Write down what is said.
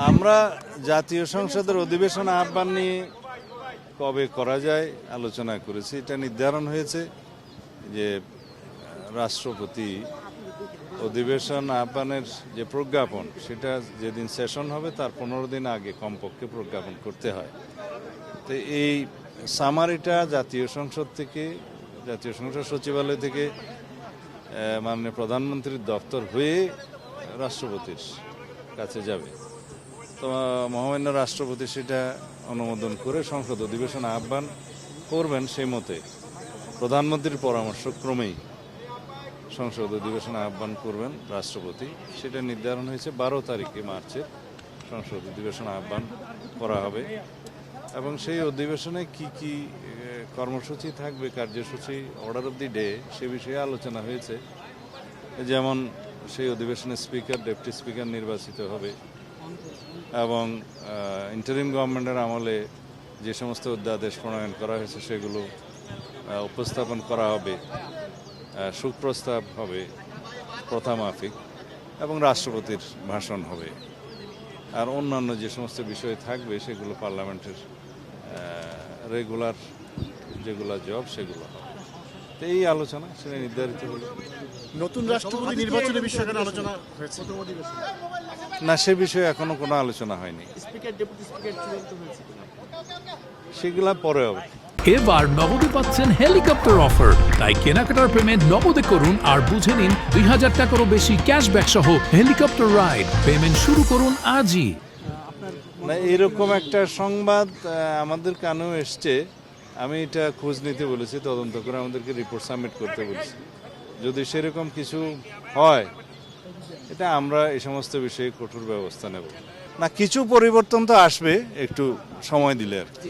আমরা জাতীয় সংসদের অধিবেশন আহ্বান নিয়ে কবে করা যায় আলোচনা করেছি। এটা নির্ধারণ হয়েছে যে রাষ্ট্রপতি অধিবেশন আহ্বানের যে প্রজ্ঞাপন, সেটা যেদিন সেশন হবে তার 15 দিন আগে কমপক্ষে প্রজ্ঞাপন করতে হয়। তো এই সামারিটা জাতীয় সংসদ সচিবালয় থেকে মাননীয় প্রধানমন্ত্রীর দপ্তর হয়ে রাষ্ট্রপতির কাছে যাবে। তো মহামান্য রাষ্ট্রপতি সেটা অনুমোদন করে সংসদ অধিবেশন আহ্বান করবেন। সেই মতে প্রধানমন্ত্রীর পরামর্শক্রমেই সংসদ অধিবেশন আহ্বান করবেন রাষ্ট্রপতি। সেটা নির্ধারণ হয়েছে 12 তারিখে মার্চের সংসদ অধিবেশন আহ্বান করা হবে এবং সেই অধিবেশনে কি কি কর্মসূচি থাকবে, কার্যসূচি, অর্ডার অফ দি ডে, সে বিষয়ে আলোচনা হয়েছে। যেমন সেই অধিবেশনে স্পিকার, ডেপুটি স্পিকার নির্বাচিত হবে এবং ইন্টারিম গভর্নমেন্টের আমলে যে সমস্ত অধ্যাদেশ প্রণয়ন করা হয়েছে সেগুলো উপস্থাপন করা হবে, সুপ্রস্তাব হবে প্রথামাফিক এবং রাষ্ট্রপতির ভাষণ হবে। আর অন্যান্য যে সমস্ত বিষয় থাকবে সেগুলো পার্লামেন্টের রেগুলার যেগুলো জব সেগুলো হবে। তো এই আলোচনা সেটা নির্ধারিত হলো। নতুন রাষ্ট্রপতি নির্বাচনের বিষয়ে আলোচনা হয়েছে না, সে বিষয়ে এখনো কোনো আলোচনা হয়নি। স্পিকার, ডেপুটি স্পিকার চূড়ান্ত হয়েছে সেগুলা পরে হবে। এবার নগদে পাচ্ছেন হেলিকপ্টার অফার, তাই কেনাকাটার পেমেন্ট নগদে করুন আর বুঝে নিন 2000 টাকারও বেশি ক্যাশব্যাক সহ হেলিকপ্টার রাইড। পেমেন্ট শুরু করুন আজই। না, এরকম একটা সংবাদ আমাদের কানেও এসছে। আমি এটা খোঁজ নিতে বলেছি, তদন্ত করে আমাদেরকে রিপোর্ট সাবমিট করতে বলেছি। যদি সেরকম কিছু হয়, এটা আমরা এই সমস্ত বিষয়ে কঠোর ব্যবস্থা নেব। না, কিছু পরিবর্তন তো আসবে, একটু সময় দিলে আর কি।